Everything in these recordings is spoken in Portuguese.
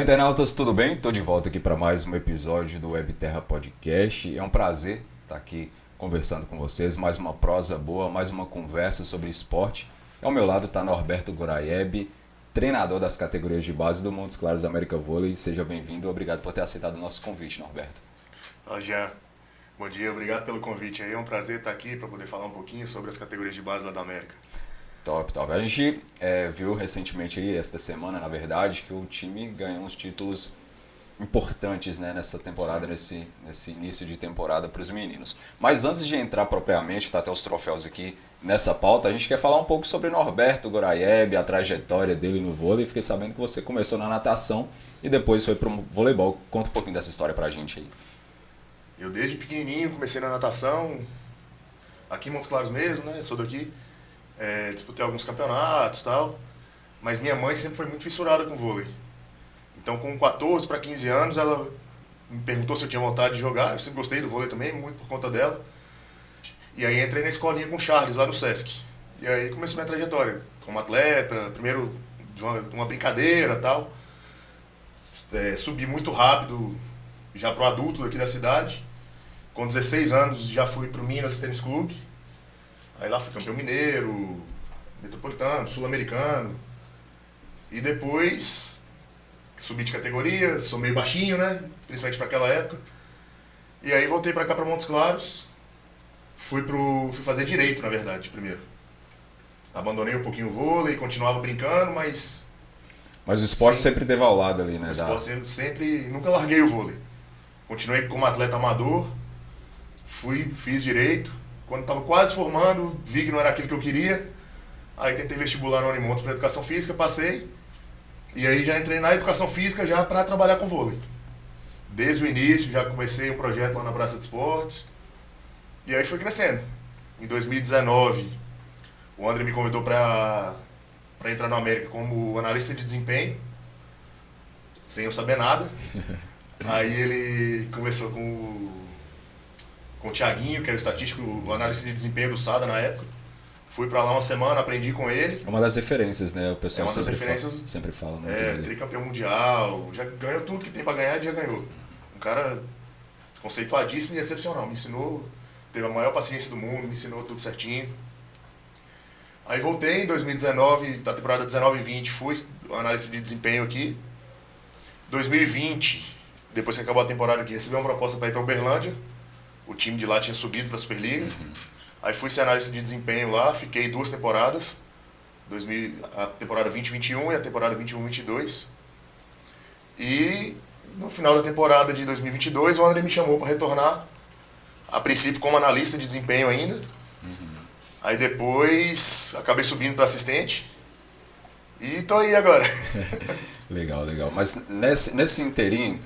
Internautas, tudo bem? Estou de volta aqui para mais um episódio do Web Terra Podcast. É um prazer estar aqui conversando com vocês, mais uma prosa boa, mais uma conversa sobre esporte. Ao meu lado está Norberto Goraieb, treinador das categorias de base do Montes Claros América Vôlei. Seja bem-vindo, obrigado por ter aceitado o nosso convite, Norberto. Olá, Jean. Bom dia, obrigado pelo convite aí. É um prazer estar aqui para poder falar um pouquinho sobre as categorias de base lá da América. Top, top. A gente viu recentemente aí, esta semana, na verdade, que o time ganhou uns títulos importantes, né, nessa temporada, nesse início de temporada para os meninos. Mas antes de entrar propriamente, tá até os troféus aqui nessa pauta, a gente quer falar um pouco sobre Norberto Goraieb, a trajetória dele no vôlei. Fiquei sabendo que você começou na natação e depois foi para o voleibol. Conta um pouquinho dessa história pra gente aí. Eu desde pequenininho comecei na natação, aqui em Montes Claros mesmo, né, sou daqui. Disputei alguns campeonatos e tal, mas minha mãe sempre foi muito fissurada com vôlei. Então, com 14 para 15 anos, ela me perguntou se eu tinha vontade de jogar. Eu sempre gostei do vôlei também, muito por conta dela. E aí entrei na escolinha com o Charles, lá no Sesc. E aí comecei minha trajetória como atleta, primeiro de uma brincadeira e tal. Subi muito rápido, já pro adulto daqui da cidade. Com 16 anos já fui pro Minas Tênis Clube. Aí lá fui campeão mineiro, metropolitano, sul-americano. E depois subi de categoria, sou meio baixinho, né? Principalmente para aquela época. E aí voltei para cá, para Montes Claros. Fui fazer direito, na verdade, primeiro. Abandonei um pouquinho o vôlei, continuava brincando, mas... Mas o esporte sempre teve ao lado ali, né? O esporte sempre... Nunca larguei o vôlei. Continuei como atleta amador. Fiz direito. Quando estava quase formando, vi que não era aquilo que eu queria. Aí tentei vestibular no Unimontes para educação física, passei. E aí já entrei na educação física já para trabalhar com vôlei. Desde o início já comecei um projeto lá na Praça de Esportes. E aí foi crescendo. Em 2019, o André me convidou para entrar no América como analista de desempenho, sem eu saber nada. Aí ele conversou com o Thiaguinho, que era o estatístico, o analista de desempenho do SADA na época. Fui pra lá uma semana, aprendi com ele. É uma das referências, né? O pessoal sempre fala muito dele. Tricampeão mundial, já ganhou tudo que tem pra ganhar, já ganhou. Um cara conceituadíssimo e excepcional. Me ensinou, teve a maior paciência do mundo, me ensinou tudo certinho. Aí voltei em 2019, da temporada 19 e 20, fui analista de desempenho aqui. 2020, depois que acabou a temporada aqui, recebi uma proposta para ir pra Uberlândia. O time de lá tinha subido para a Superliga. Aí fui ser analista de desempenho lá, fiquei 2 temporadas. A temporada 2021 e a temporada 21-22. E no final da temporada de 2022, o André me chamou para retornar. A princípio como analista de desempenho ainda. Aí depois acabei subindo para assistente. E tô aí agora. Legal, legal. Mas nesse inteirinho,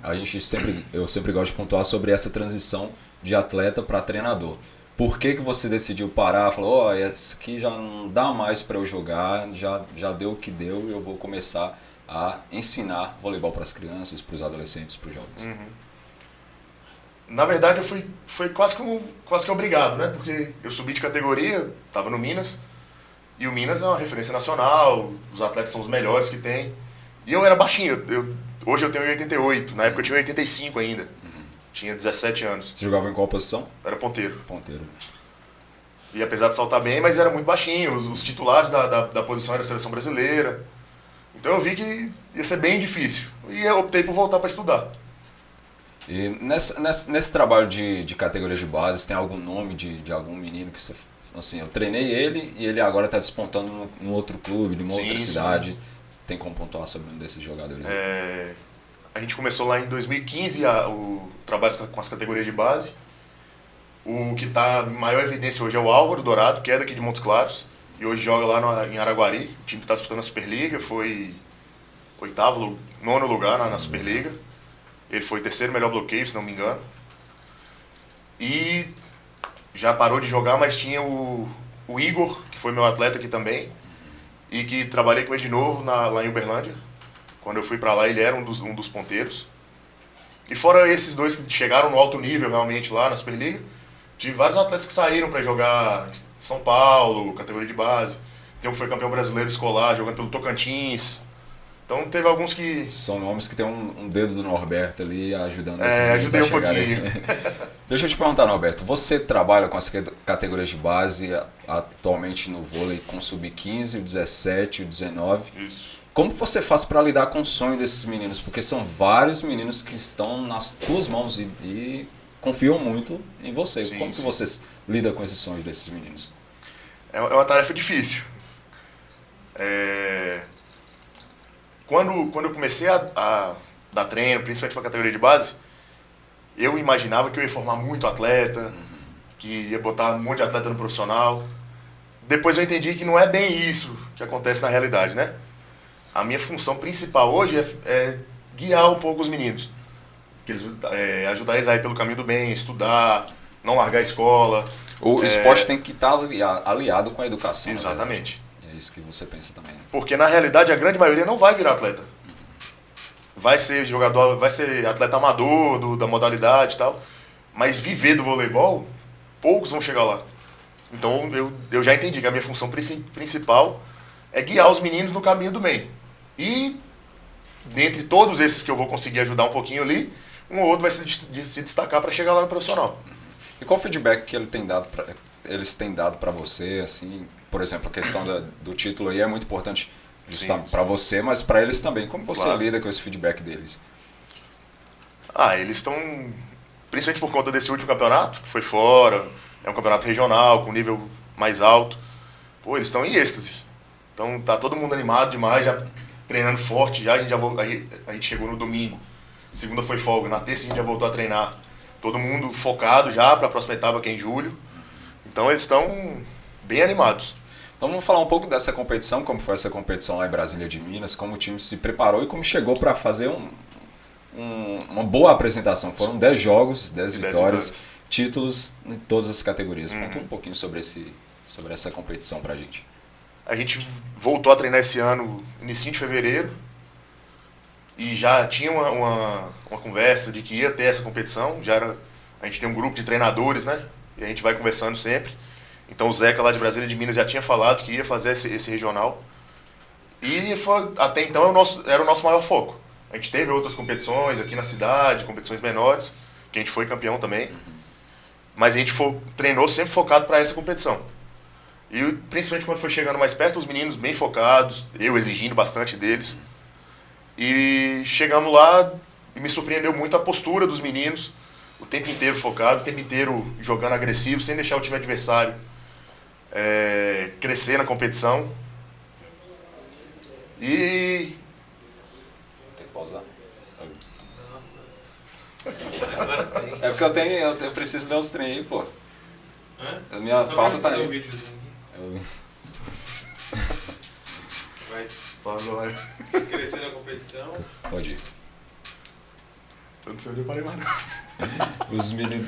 eu sempre gosto de pontuar sobre essa transição de atleta para treinador. Por que você decidiu parar? Falou, essa aqui já não dá mais para eu jogar, já deu o que deu e eu vou começar a ensinar voleibol para as crianças, para os adolescentes, para os jovens. Na verdade, eu fui quase que obrigado, né? Porque eu subi de categoria, estava no Minas, e o Minas é uma referência nacional, os atletas são os melhores que tem. E eu era baixinho, hoje eu tenho 1,88, na época eu tinha 1,85 ainda. Tinha 17 anos. Você jogava em qual posição? Era ponteiro. Ponteiro. E apesar de saltar bem, mas era muito baixinho. Os titulares da posição era a seleção brasileira. Então eu vi que ia ser bem difícil. E eu optei por voltar para estudar. E nesse trabalho de categoria de base, tem algum nome de algum menino que você... Assim, eu treinei ele e ele agora está despontando num outro clube, numa outra cidade. Tem como pontuar sobre um desses jogadores? A gente começou lá em 2015 o trabalho com as categorias de base. O que está em maior evidência hoje é o Álvaro Dourado, que é daqui de Montes Claros. E hoje joga lá em Araguari. O time que está disputando a Superliga foi nono lugar na Superliga. Ele foi terceiro melhor bloqueio, se não me engano. E já parou de jogar, mas tinha o Igor, que foi meu atleta aqui também. E que trabalhei com ele de novo lá em Uberlândia. Quando eu fui pra lá, ele era um dos ponteiros. E fora esses dois que chegaram no alto nível realmente lá na Superliga, tive vários atletas que saíram para jogar em São Paulo, categoria de base. Tem um que foi campeão brasileiro escolar, jogando pelo Tocantins. Então teve alguns que... São nomes que tem um dedo do Norberto ali ajudando esses meninos ajudei a um chegarem. pouquinho. Deixa eu te perguntar, Norberto, você trabalha com as categorias de base atualmente no vôlei com o sub-15, o 17, o 19. Isso. Como você faz para lidar com o sonho desses meninos? Porque são vários meninos que estão nas tuas mãos e confiam muito em você. Sim, Como que sim. você lida com esses sonhos desses meninos? É uma tarefa difícil. Quando eu comecei a dar treino, principalmente para a categoria de base, eu imaginava que eu ia formar muito atleta, que ia botar um monte de atleta no profissional. Depois eu entendi que não é bem isso que acontece na realidade, né? A minha função principal hoje é guiar um pouco os meninos. Ajudar eles a ir pelo caminho do bem, estudar, não largar a escola. O esporte tem que estar aliado com a educação. Exatamente. É isso que você pensa também. Né? Porque na realidade a grande maioria não vai virar atleta. Vai ser jogador, vai ser atleta amador da modalidade e tal. Mas viver do voleibol, poucos vão chegar lá. Então eu já entendi que a minha função principal é guiar os meninos no caminho do bem. E dentre todos esses que eu vou conseguir ajudar um pouquinho ali, um ou outro vai se destacar para chegar lá no profissional. E qual o feedback que eles têm dado para você, assim, por exemplo, a questão do título aí é muito importante para você, mas para eles também. Como você lida com esse feedback deles? Eles estão, principalmente por conta desse último campeonato, que foi fora, é um campeonato regional, com nível mais alto. Pô, eles estão em êxtase. Então tá todo mundo animado demais, já treinando forte, a gente chegou no domingo. Segunda foi folga, na terça a gente já voltou a treinar. Todo mundo focado já para a próxima etapa, que é em julho. Então eles estão bem animados. Então vamos falar um pouco dessa competição, como foi essa competição lá em Brasília de Minas, como o time se preparou e como chegou para fazer uma boa apresentação. Foram 10 jogos, 10 vitórias, títulos em todas as categorias. Conta um pouquinho sobre essa competição pra gente. A gente voltou a treinar esse ano, início de fevereiro, e já tinha uma conversa de que ia ter essa competição. A gente tem um grupo de treinadores, né? E a gente vai conversando sempre. Então o Zeca lá de Brasília de Minas já tinha falado que ia fazer esse regional. E até então era o nosso maior foco. A gente teve outras competições aqui na cidade, competições menores, que a gente foi campeão também. Mas a gente treinou sempre focado para essa competição. E principalmente quando foi chegando mais perto, os meninos bem focados, eu exigindo bastante deles. E chegamos lá e me surpreendeu muito a postura dos meninos, o tempo inteiro focado, o tempo inteiro jogando agressivo, sem deixar o time adversário crescer na competição. E... Tem que pausar? É porque eu preciso dar uns trem aí, pô. A minha pauta tá aí. Vai Pausa lá. crescer na competição. Pode ir. Eu não sei onde eu parei mais não. Os meninos...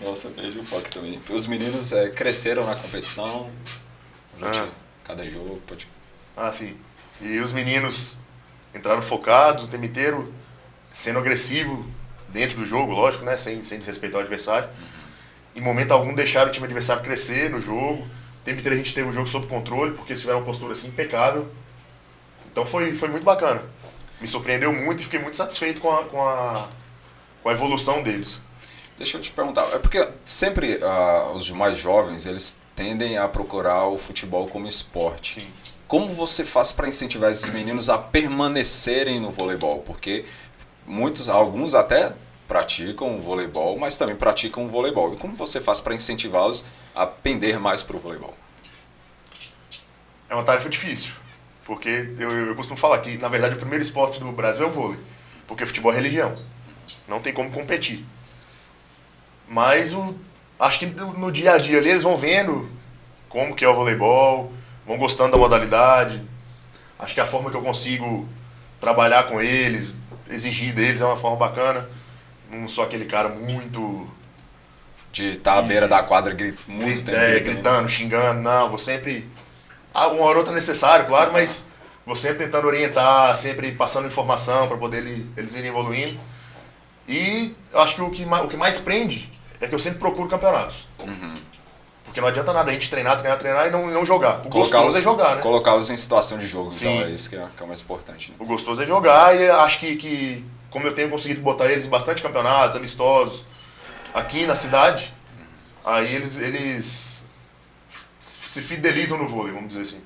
Nossa, perdi o foco também. Os meninos cresceram na competição. Cada jogo pode... Sim. E os meninos entraram focados o tempo inteiro, sendo agressivo dentro do jogo, lógico, né? Sem desrespeitar o adversário. Em momento algum deixaram o time adversário crescer no jogo. O tempo inteiro a gente teve o jogo sob controle, porque eles tiveram uma postura assim impecável. Então foi muito bacana. Me surpreendeu muito e fiquei muito satisfeito com a evolução deles. Deixa eu te perguntar, é porque sempre os mais jovens, eles tendem a procurar o futebol como esporte. Sim. Como você faz para incentivar esses meninos a permanecerem no voleibol? Porque alguns até praticam o voleibol, mas também praticam o voleibol. E como você faz para incentivá-los a pender mais para o voleibol? É uma tarefa difícil, porque eu costumo falar que, na verdade, o primeiro esporte do Brasil é o vôlei, porque o futebol é religião, não tem como competir. Mas acho que no dia a dia ali eles vão vendo como que é o voleibol, vão gostando da modalidade. Acho que a forma que eu consigo trabalhar com eles, exigir deles é uma forma bacana. Não sou aquele cara muito... De estar à beira da quadra muito tempo. Gritando, xingando. Não, vou sempre... uma hora ou outra é necessário, claro, mas vou sempre tentando orientar, sempre passando informação para poder eles irem evoluindo. E eu acho que o que mais prende é que eu sempre procuro campeonatos. Porque não adianta nada a gente treinar e não jogar. O gostoso é jogar, né? Colocá-los em situação de jogo, Sim. então é isso que é o mais importante. Né? O gostoso é jogar e acho que como eu tenho conseguido botar eles em bastante campeonatos, amistosos, aqui na cidade, aí eles se fidelizam no vôlei, vamos dizer assim.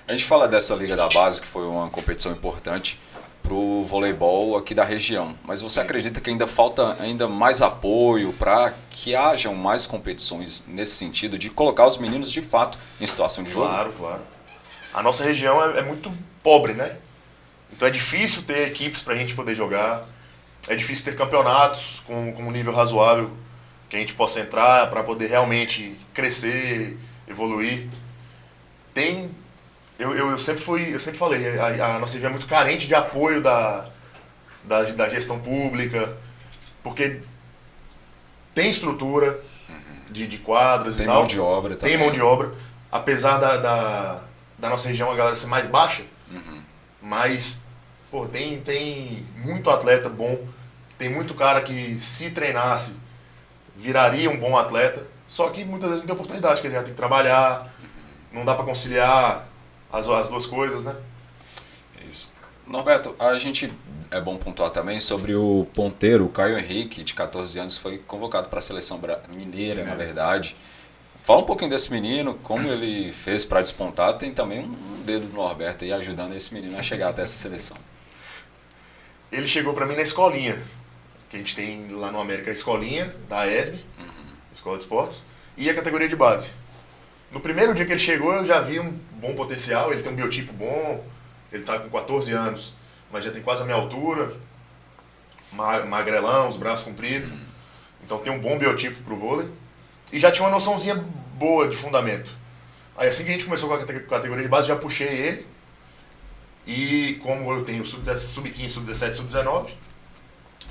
A gente fala dessa Liga da Base, que foi uma competição importante para o voleibol aqui da região, mas você acredita que ainda falta mais apoio para que hajam mais competições nesse sentido de colocar os meninos de fato em situação de jogo? Claro. A nossa região é muito pobre, né? Então é difícil ter equipes para a gente poder jogar, é difícil ter campeonatos com um nível razoável que a gente possa entrar para poder realmente crescer, evoluir. Eu sempre falei, a nossa região é muito carente de apoio da gestão pública, porque tem estrutura de quadras e tal. Tem mão de obra também. Tem mão de obra. Apesar da nossa região a galera ser mais baixa, mas pô, tem muito atleta bom, tem muito cara que se treinasse viraria um bom atleta, só que muitas vezes não tem oportunidade, quer dizer, tem que trabalhar, não dá para conciliar as duas coisas, né? Isso. Norberto, a gente é bom pontuar também sobre o ponteiro, o Caio Henrique, de 14 anos, foi convocado para a seleção mineira, na verdade. Fala um pouquinho desse menino, como ele fez para despontar. Tem também um dedo do Norberto aí ajudando esse menino a chegar até essa seleção. Ele chegou para mim na escolinha, que a gente tem lá no América, a escolinha da ESB, Escola de Esportes, e a categoria de base. No primeiro dia que ele chegou, eu já vi um bom potencial, ele tem um biotipo bom, ele está com 14 anos, mas já tem quase a minha altura, magrelão, os braços compridos, então tem um bom biotipo para o vôlei, e já tinha uma noçãozinha boa de fundamento. Aí assim que a gente começou com a categoria de base, já puxei ele, e como eu tenho sub-15, sub-17, sub-19,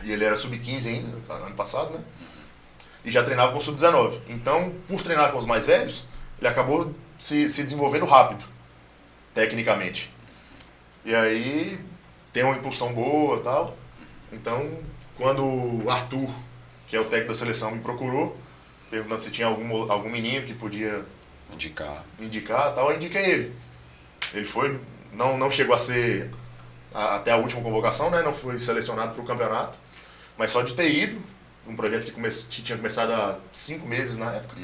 e ele era sub-15 ainda, ano passado, né? E já treinava com sub-19. Então, por treinar com os mais velhos, ele acabou se desenvolvendo rápido, tecnicamente. E aí, tem uma impulsão boa e tal. Então, quando o Arthur, que é o técnico da seleção, me procurou, perguntando se tinha algum menino que podia indicar tal, eu indiquei ele. Ele foi, não chegou a ser até a última convocação, né? Não foi selecionado para o campeonato, mas só de ter ido, um projeto que tinha começado há 5 meses na época.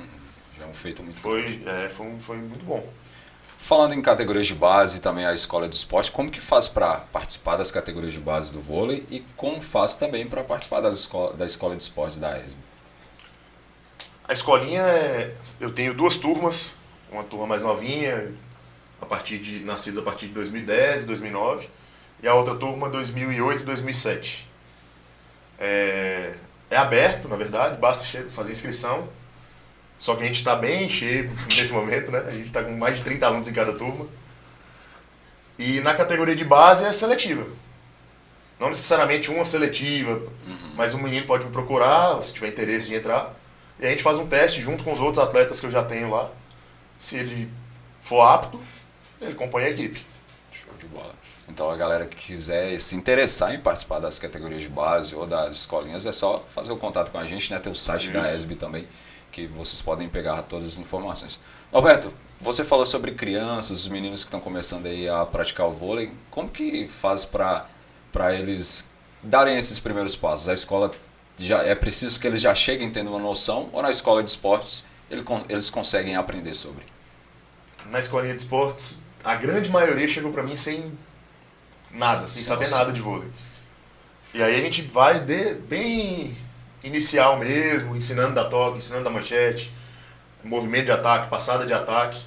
Já é um feito muito foi muito bom. Falando em categorias de base e também a escola de esporte, como que faz para participar das categorias de base do vôlei e como faz também para participar da escola de esporte da ESB? A escolinha, eu tenho 2 turmas, uma turma mais novinha, nascidos a partir de 2010 e 2009, e a outra turma 2008 e 2007. É aberto, na verdade, basta fazer inscrição, só que a gente está bem cheio nesse momento, né? A gente está com mais de 30 alunos em cada turma. E na categoria de base é seletiva. Não necessariamente uma seletiva, mas um menino pode me procurar, se tiver interesse de entrar, e a gente faz um teste junto com os outros atletas que eu já tenho lá. Se ele for apto, ele compõe a equipe. Show de bola. Então a galera que quiser se interessar em participar das categorias de base ou das escolinhas, é só fazer o contato com a gente, né? Tem o site da ESB também, que vocês podem pegar todas as informações. Norberto, você falou sobre crianças, os meninos que estão começando aí a praticar o vôlei. Como que faz para eles darem esses primeiros passos? A escola é preciso que eles já cheguem tendo uma noção, ou na escola de esportes eles conseguem aprender sobre? Na escolinha de esportes, a grande maioria chegou para mim sem nada, sem saber nada de vôlei. E aí a gente vai bem inicial mesmo, ensinando da toque, ensinando da manchete, movimento de ataque, passada de ataque.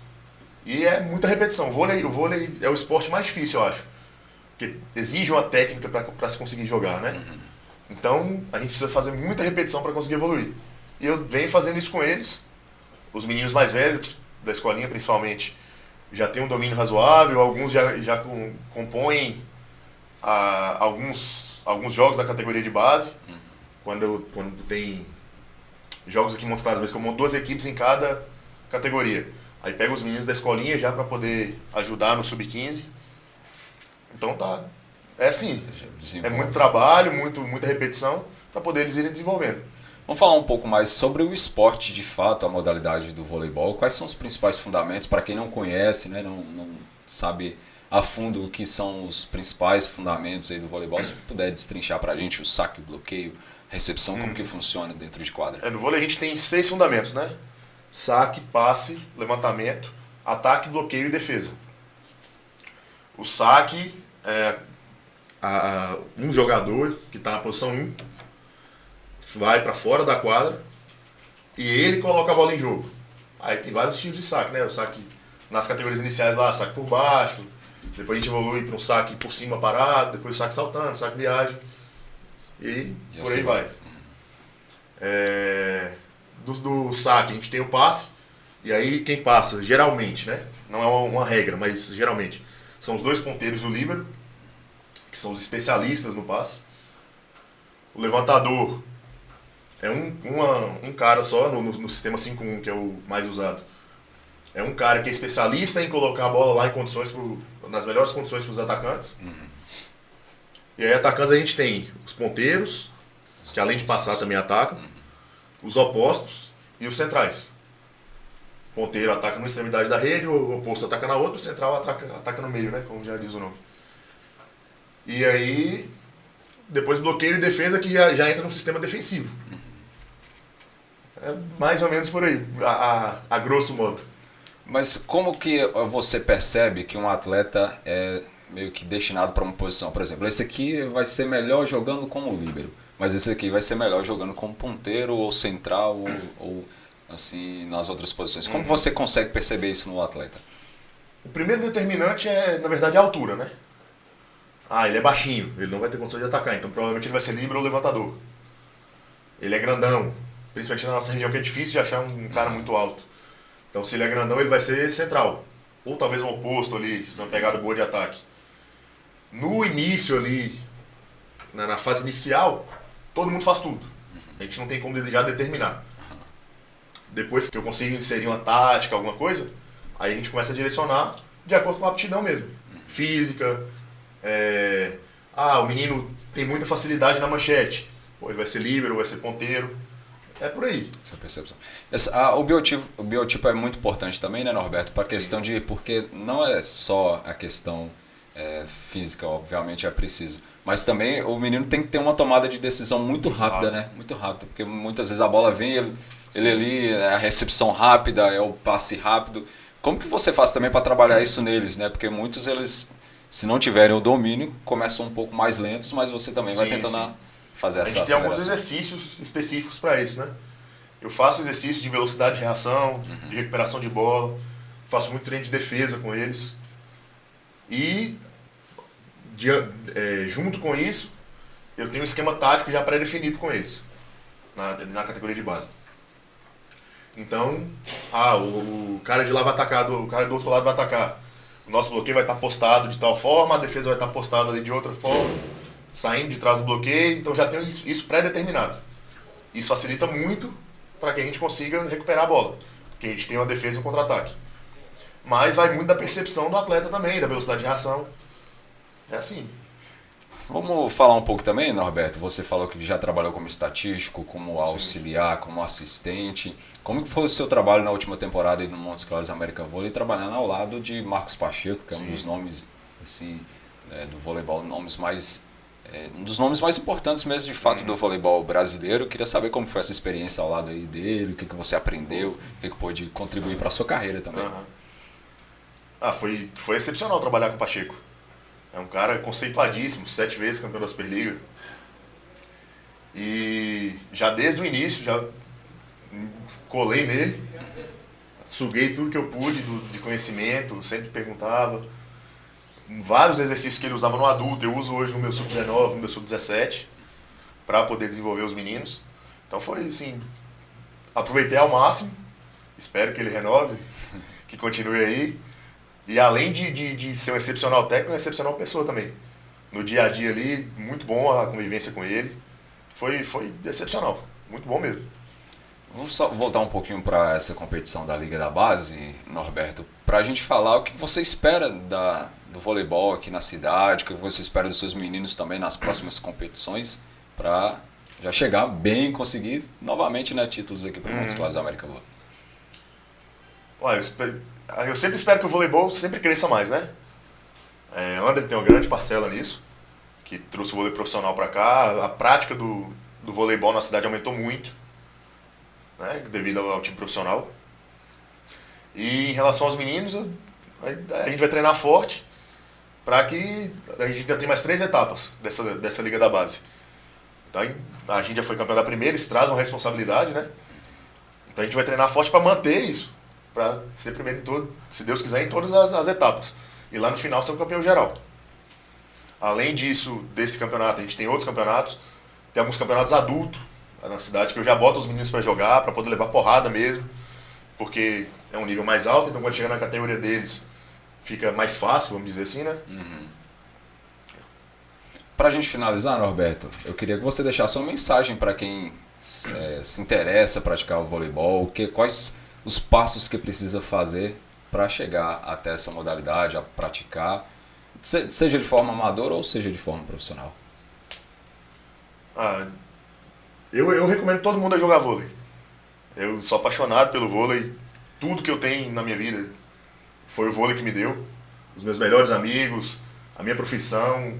E é muita repetição. O vôlei é o esporte mais difícil, eu acho. Porque exige uma técnica para se conseguir jogar, né? Então a gente precisa fazer muita repetição para conseguir evoluir. E eu venho fazendo isso com eles. Os meninos mais velhos, da escolinha principalmente, já tem um domínio razoável, alguns já compõem alguns jogos da categoria de base. Quando tem jogos aqui em Montes Claros, mas que eu monto 2 equipes em cada categoria. Aí pego os meninos da escolinha já para poder ajudar no sub-15. Então é assim, é muito trabalho, muita repetição para poder eles irem desenvolvendo. Vamos falar um pouco mais sobre o esporte de fato, a modalidade do voleibol. Quais são os principais fundamentos para quem não conhece, né, não sabe a fundo o que são os principais fundamentos aí do voleibol? Se puder destrinchar para a gente o saque, o bloqueio, recepção, como que funciona dentro de quadra? No vôlei a gente tem 6 fundamentos, né? Saque, passe, levantamento, ataque, bloqueio e defesa. O saque é um jogador que está na posição 1 vai para fora da quadra e ele coloca a bola em jogo. Aí tem vários estilos de saque, né? O saque nas categorias iniciais lá, saque por baixo, depois a gente evolui para um saque por cima parado, depois saque saltando, saque viagem e por assim aí vai. Do saque a gente tem o passe, e aí quem passa, geralmente, né? Não é uma regra, mas geralmente, são os 2 ponteiros do líbero, que são os especialistas no passe. O levantador é um cara só no sistema 5-1, que é o mais usado. É um cara que é especialista em colocar a bola lá em condições nas melhores condições para os atacantes. E aí atacantes a gente tem os ponteiros, que além de passar também atacam, os opostos e os centrais. O ponteiro ataca numa extremidade da rede, o oposto ataca na outra, o central ataca no meio, né? Como já diz o nome. E aí, depois bloqueio e defesa, que já entra no sistema defensivo. É mais ou menos por aí, a grosso modo. Mas como que você percebe que um atleta é meio que destinado para uma posição? Por exemplo, esse aqui vai ser melhor jogando como líbero, mas esse aqui vai ser melhor jogando como ponteiro ou central ou assim nas outras posições. Como você consegue perceber isso no atleta? O primeiro determinante é, na verdade, a altura, né? Ele é baixinho, ele não vai ter condição de atacar, então provavelmente ele vai ser líbero ou levantador. Ele é grandão, principalmente na nossa região, que é difícil de achar um cara muito alto. Então, se ele é grandão, ele vai ser central. Ou talvez um oposto ali, se não é pegada boa de ataque. No início ali, na fase inicial, todo mundo faz tudo. A gente não tem como já determinar. Depois que eu consigo inserir uma tática, alguma coisa, aí a gente começa a direcionar de acordo com a aptidão mesmo. Física, o menino tem muita facilidade na manchete. Pô, ele vai ser líbero, vai ser ponteiro. É por aí. Essa percepção. O biotipo é muito importante também, né, Norberto? Para a questão de... Porque não é só a questão física, obviamente é preciso. Mas também o menino tem que ter uma tomada de decisão muito rápida, né? Muito rápida. Porque muitas vezes a bola vem, ele ali, é a recepção rápida, é o passe rápido. Como que você faz também para trabalhar isso neles, né? Porque muitos eles, se não tiverem o domínio, começam um pouco mais lentos, mas você também vai tentando fazer essa aceleração. A gente tem alguns exercícios específicos para isso, né? Eu faço exercício de velocidade de reação, de recuperação de bola, faço muito treino de defesa com eles. E, junto com isso, eu tenho um esquema tático já pré-definido com eles, na categoria de base. Então, o cara de lá vai atacar, o cara do outro lado vai atacar. O nosso bloqueio vai estar postado de tal forma, a defesa vai estar postada ali de outra forma, saindo de trás do bloqueio, então já tenho isso pré-determinado. Isso facilita muito para que a gente consiga recuperar a bola, porque a gente tem uma defesa e um contra-ataque. Mas vai muito da percepção do atleta também, da velocidade de reação. É assim. Vamos falar um pouco também, Norberto. Você falou que já trabalhou como estatístico, como auxiliar, como assistente. Como que foi o seu trabalho na última temporada aí no Montes Claros American Volley, trabalhando ao lado de Marcos Pacheco, que é um dos nomes assim, do voleibol, um dos nomes mais importantes mesmo, de fato, do voleibol brasileiro. Eu queria saber como foi essa experiência ao lado aí dele, o que você aprendeu, o que pôde contribuir para a sua carreira também. Foi excepcional trabalhar com o Pacheco. É um cara conceituadíssimo, 7 vezes campeão da Superliga. E já desde o início, já colei nele, suguei tudo que eu pude de conhecimento, sempre perguntava. Vários exercícios que ele usava no adulto, eu uso hoje no meu sub-19, no meu sub-17, para poder desenvolver os meninos. Então foi assim, aproveitei ao máximo, espero que ele renove, que continue aí. E além de ser um excepcional técnico, é uma excepcional pessoa também. No dia a dia ali, muito bom a convivência com ele. Foi excepcional, muito bom mesmo. Vamos só voltar um pouquinho para essa competição da Liga da Base, Norberto, para a gente falar o que você espera do voleibol aqui na cidade, o que você espera dos seus meninos também nas próximas competições, para já chegar bem, conseguir novamente, né, títulos aqui para Montes Claros da América Boa. Olha, eu sempre espero que o voleibol sempre cresça mais, né? André tem uma grande parcela nisso, que trouxe o vôlei profissional para cá. A prática do voleibol na cidade aumentou muito, né, devido ao time profissional. E em relação aos meninos, a gente vai treinar forte para que a gente ainda tem mais 3 etapas dessa Liga da Base. Então a gente já foi campeão da primeira, isso traz uma responsabilidade, né? Então a gente vai treinar forte para manter isso, para ser primeiro em todo, se Deus quiser, em todas as etapas. E lá no final ser o campeão geral. Além disso, desse campeonato, a gente tem outros campeonatos. Tem alguns campeonatos adultos na cidade que eu já boto os meninos para jogar, para poder levar porrada mesmo, porque é um nível mais alto, então quando chega na categoria deles fica mais fácil, vamos dizer assim, né? Para a gente finalizar, Norberto, eu queria que você deixasse uma mensagem para quem se interessa em praticar o voleibol, quais os passos que precisa fazer para chegar até essa modalidade, a praticar, seja de forma amadora ou seja de forma profissional. Eu recomendo todo mundo a jogar vôlei. Eu sou apaixonado pelo vôlei. Tudo que eu tenho na minha vida foi o vôlei que me deu. Os meus melhores amigos, a minha profissão,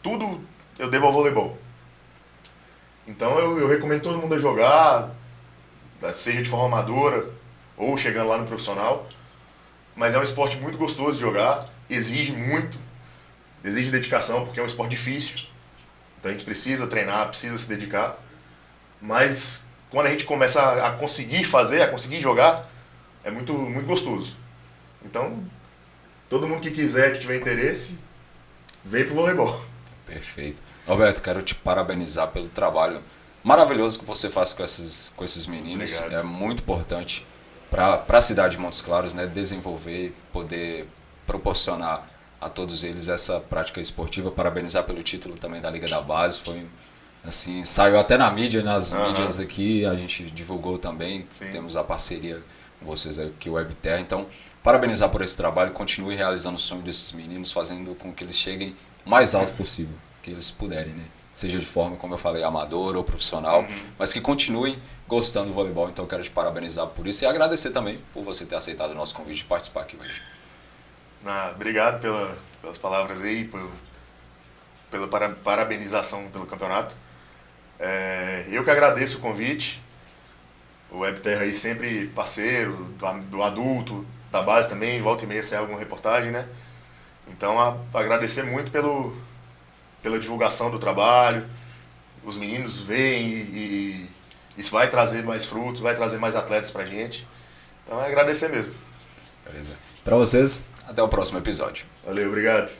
tudo eu devo ao voleibol. Então eu recomendo todo mundo a jogar, seja de forma amadora ou chegando lá no profissional. Mas é um esporte muito gostoso de jogar, exige muito, exige dedicação, porque é um esporte difícil. Então a gente precisa treinar, precisa se dedicar. Mas quando a gente começa a conseguir fazer, a conseguir jogar, é muito, muito gostoso. Então, todo mundo que quiser, que tiver interesse, vem pro voleibol. Perfeito. Roberto, quero te parabenizar pelo trabalho maravilhoso que você faz com esses meninos. Obrigado. É muito importante para a cidade de Montes Claros, né, desenvolver, poder proporcionar a todos eles essa prática esportiva. Parabenizar pelo título também da Liga da Base. Foi assim, saiu até na mídia, nas mídias aqui, a gente divulgou também. Sim. Temos a parceria com vocês aqui, o WebTerra. Então, parabenizar por esse trabalho, continue realizando o sonho desses meninos, fazendo com que eles cheguem o mais alto possível, que eles puderem, né? Seja de forma, como eu falei, amadora ou profissional, mas que continuem gostando do voleibol. Então, eu quero te parabenizar por isso e agradecer também por você ter aceitado o nosso convite de participar aqui hoje. Obrigado pelas palavras aí, pela parabenização pelo campeonato. Eu que agradeço o convite. O WebTerra aí sempre parceiro, do adulto, da base também, volta e meia sai alguma reportagem, né? Então, agradecer muito pela divulgação do trabalho. Os meninos veem e isso vai trazer mais frutos, vai trazer mais atletas pra gente. Então, é agradecer mesmo. Beleza. Para vocês, até o próximo episódio. Valeu, obrigado.